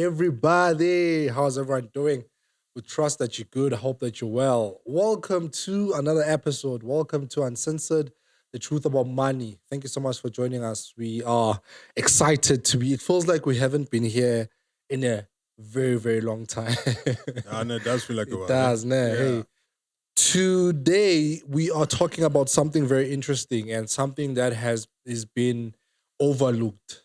everybody. How's everyone doing? We trust that you're good. I hope that you're well. Welcome to another episode. Welcome to Uncensored, the truth about money. Thank you so much for joining us. We are excited to be. It feels like we haven't been here in a very, very long time. No, it does feel like a It while. does, nah. Yeah. Hey, today we are talking about something very interesting and something that is been overlooked.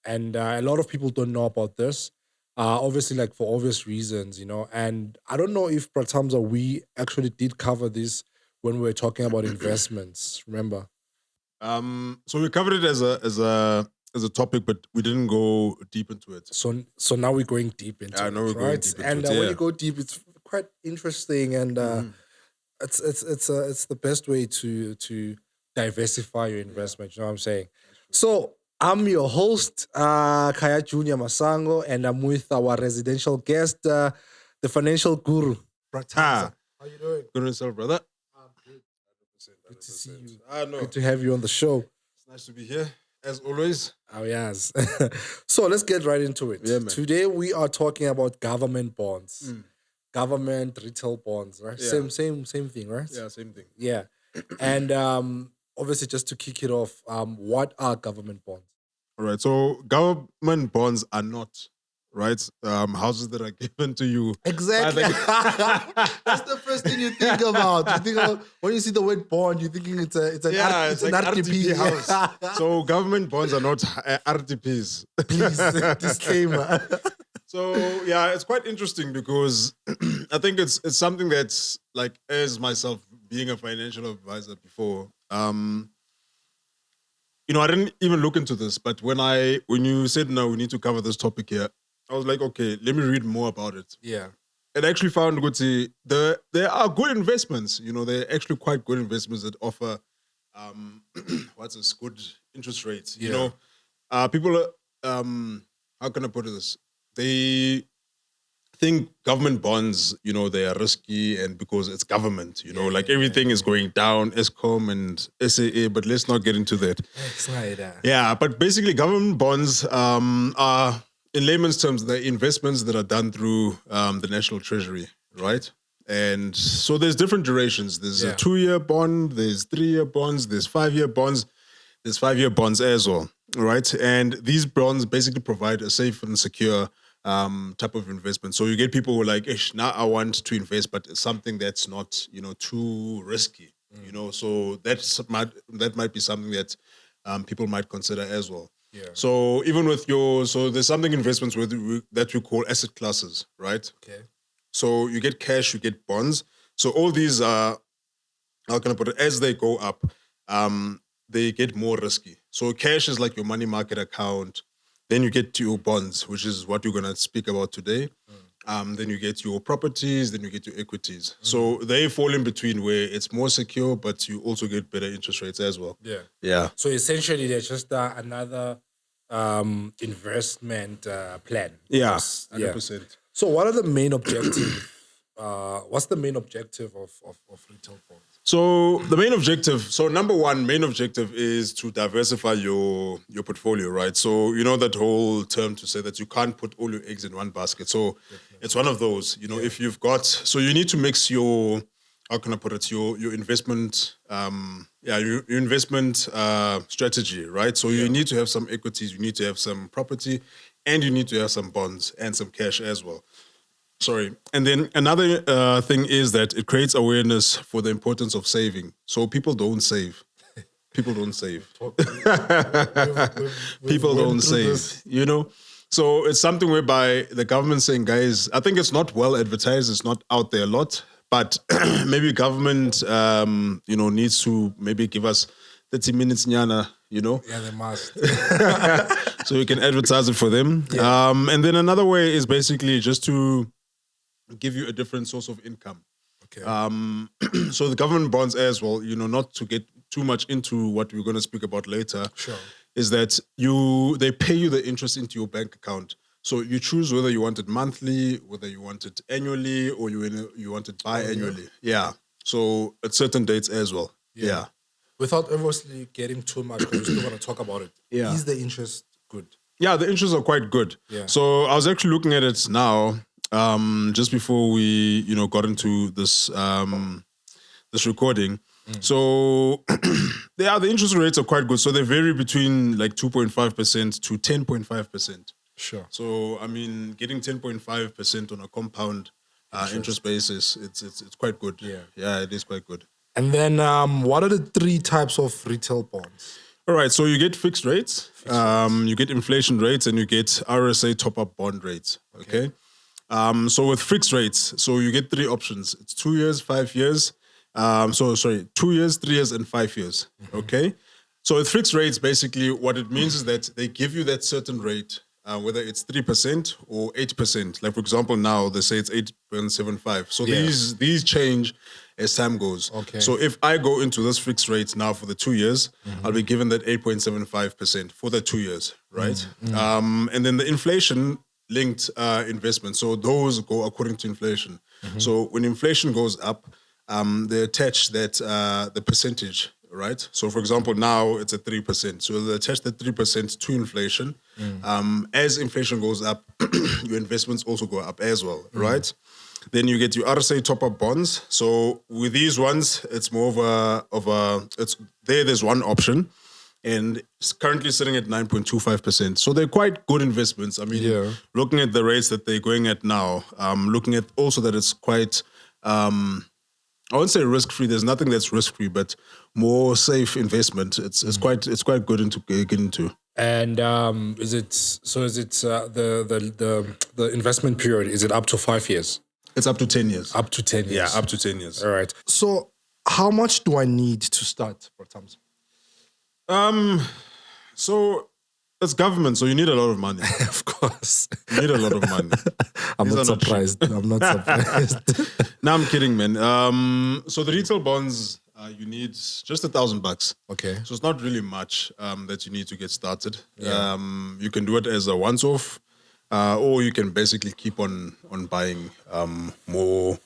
And a lot of people don't know about this. Obviously, like for obvious reasons, And I don't know if Pratamza we actually did cover this when we were talking about investments. Remember? So we covered it as a topic, but we didn't go deep into it. So now we're going deep into I it, know we're going right? deep into And it, when yeah. you go deep, it's quite interesting, and it's the best way to diversify your investment. You know what I'm saying? So I'm your host, Kyajunior Masango, and I'm with our residential guest, the financial guru, Pratamza. How you doing? Good on yourself, brother. I'm good. Good to see you. I know. Good to have you on the show. It's nice to be here, as always. Oh yes. So let's get right into it. Yeah, man. Today we are talking about government bonds. Government retail bonds, right? Yeah. Same thing, right? Yeah, same thing. Yeah. And obviously just to kick it off, what are government bonds? All right. So government bonds are not, right, houses that are given to you. Exactly. That's the first thing you think about. You think about, when you see the word bond, you're thinking it's an like RTP house. So government bonds are not RTPs. Please, disclaimer. So yeah, it's quite interesting because I think it's something that's like, as myself being a financial advisor before, I didn't even look into this, but when you said no, we need to cover this topic here, I was like, okay, let me read more about it. Yeah. And I actually found there are good investments. They're actually quite good investments that offer good interest rates. Yeah. People are, how can I put this? They think government bonds, they are risky, and because it's government, everything is going down, ESCOM and SAA, but let's not get into that. That's right. Yeah, but basically government bonds are, in layman's terms, the investments that are done through the National Treasury, right? And so there's different durations. There's a 2-year bond, there's 3-year bonds, there's 5-year bonds, there's 5-year bonds as well, right? And these bonds basically provide a safe and secure type of investment. So you get people who are like, now I want to invest, but it's something that's not, too risky, so that might be something that people might consider as well. Yeah. So even with there's something investments that we call asset classes, right? Okay. So you get cash, you get bonds. So all these are, how can I put it, as they go up, they get more risky. So cash is like your money market account. Then you get to your bonds, which is what you're going to speak about today. Then you get your properties, then you get your equities. So they fall in between where it's more secure, but you also get better interest rates as well. Yeah. Yeah. So essentially, they're just another investment plan. Yeah, Yes. 100%. So what are the main objectives? What's the main objective of retail bonds? So the main objective, number one, main objective is to diversify your portfolio, right? So that whole term to say that you can't put all your eggs in one basket. So it's one of those, if you've got, so you need to mix your, how can I put it, your investment, your investment strategy, right? So you need to have some equities, you need to have some property, and you need to have some bonds and some cash as well. Sorry. And then another thing is that it creates awareness for the importance of saving. So people don't save. People don't save. People don't save, So it's something whereby the government's saying, guys, I think it's not well advertised. It's not out there a lot. But maybe government, needs to maybe give us 30 minutes, nyana, Yeah, they must. so we can advertise it for them. Yeah. And then another way is basically just to give you a different source of income. Okay. So the government bonds as well, not to get too much into what we're going to speak about later, Sure. is that they pay you the interest into your bank account. So you choose whether you want it monthly, whether you want it annually, or you want it biannually. Yeah. So at certain dates as well. Yeah. Without obviously getting too much, because we're still going to talk about it. Yeah. Is the interest good? Yeah, the interests are quite good. Yeah. So I was actually looking at it now, just before we, got into this this recording. So yeah, the interest rates are quite good. So they vary between like 2.5% to 10.5%. Sure. So I mean, getting 10.5% on a compound interest basis, it's quite good. Yeah, it is quite good. And then what are the 3 types of retail bonds? All right, so you get fixed rates, you get inflation rates, and you get RSA top-up bond rates. Okay. So with fixed rates, so you get 3 options. It's 2 years, 5 years. 2 years, 3 years, and 5 years. Okay. So with fixed rates, basically what it means is that they give you that certain rate, whether it's 3% or 8%. Like for example, now they say it's 8.75. So these change as time goes. Okay. So if I go into this fixed rate now for the 2 years, I'll be given that 8.75% for the 2 years, right? And then the inflation linked investments. So those go according to inflation. So when inflation goes up, they attach that the percentage, right? So for example, now it's at 3%. So they attach the 3% to inflation. As inflation goes up, your investments also go up as well, right? Then you get your RSA top-up bonds. So with these ones, it's more there's one option, and it's currently sitting at 9.25%. So they're quite good investments. I mean, looking at the rates that they're going at now, looking at also that it's quite, I wouldn't say risk-free. There's nothing that's risk-free, but more safe investment. It's quite good to get into. And is it the investment period? Is it up to 5 years? It's up to 10 years. Up to 10 years. Yeah, up to 10 years. All right. So how much do I need to start, for example? So it's government, so you need a lot of money. Of course. You need a lot of money. I'm not surprised. I'm not surprised. No, I'm kidding, man. So the retail bonds, you need just $1,000. Okay. So it's not really much that you need to get started. Yeah. You can do it as a once-off, or you can basically keep on buying more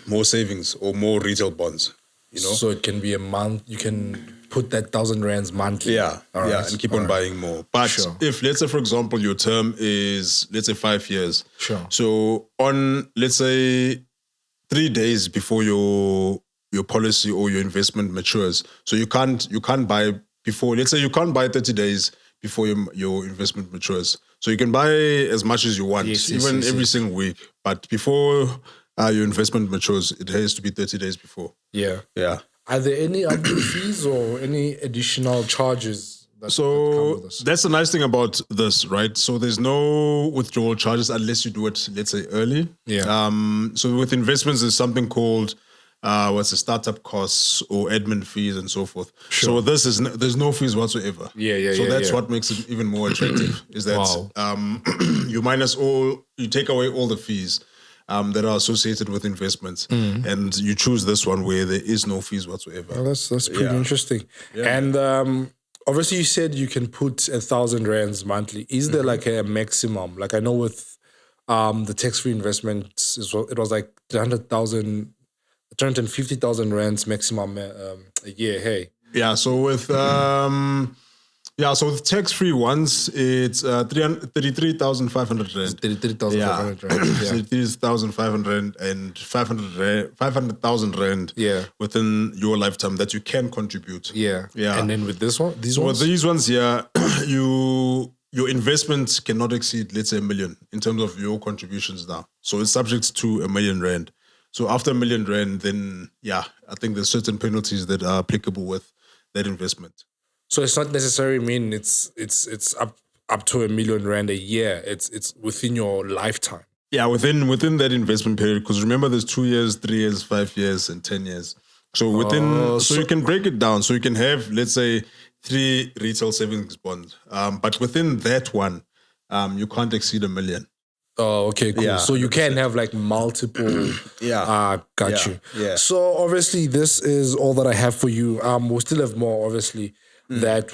more savings or more retail bonds. So it can be a month. You can put that 1,000 rands monthly. Yeah, and keep on buying more. But if, let's say, for example, your term is, let's say, 5 years. Sure. So on, let's say, 3 days before your policy or your investment matures, so you can't buy before. Let's say you can't buy 30 days before your investment matures. So you can buy as much as you want, every single week. But before your investment matures, it has to be 30 days before. Yeah. Yeah. Are there any other fees or any additional charges that come with this? That's the nice thing about this, right? So there's no withdrawal charges unless you do it, let's say, early. Yeah. So with investments, there's something called what's the startup costs or admin fees and so forth. Sure. So with this there's no fees whatsoever. So that's what makes it even more attractive. Is that you take away all the fees that are associated with investments, and you choose this one where there is no fees whatsoever. Well, that's pretty interesting. Yeah. And obviously, you said you can put 1,000 rands monthly. Is there like a maximum? Like I know with the tax-free investments, it was like 350,000 rands maximum a year. Hey. Yeah. So with with tax-free ones, it's 33,500 rand. 33,500 rand. 33,500 and 500,000 rand. Yeah. Within your lifetime that you can contribute. Yeah. And then with these ones, with these ones, your investments cannot exceed, let's say, 1 million in terms of your contributions now. So it's subject to 1 million rand. So after 1 million rand, then I think there's certain penalties that are applicable with that investment. So it's not necessarily mean it's up to 1 million rand a year. It's within your lifetime. Yeah, within that investment period. Because remember, there's 2 years, 3 years, 5 years, and 10 years. So within, so you can break it down. So you can have, let's say, 3 retail savings bonds. But within that one, you can't exceed 1 million. Oh, okay, cool. So you can have like multiple. Got you. Yeah. So obviously, this is all that I have for you. We'll still have more, obviously, that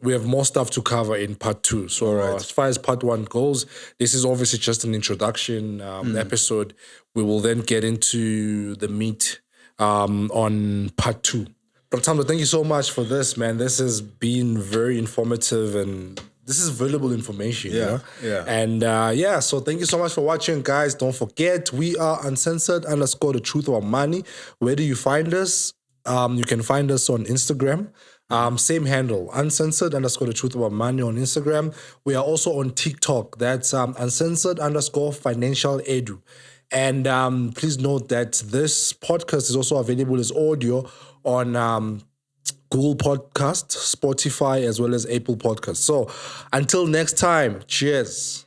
we have more stuff to cover in part 2. So as far as part 1 goes, this is obviously just an introduction episode. We will then get into the meat on part 2. But Thami, thank you so much for this, man. This has been very informative and this is valuable information. Yeah, You know? yeah. And so thank you so much for watching, guys. Don't forget, we are uncensored_the truth about money. Where do you find us? You can find us on Instagram. Same handle, uncensored_the truth about money on Instagram. We are also on TikTok. That's uncensored_financial edu. And please note that this podcast is also available as audio on Google Podcast, Spotify, as well as Apple Podcasts. So until next time, cheers.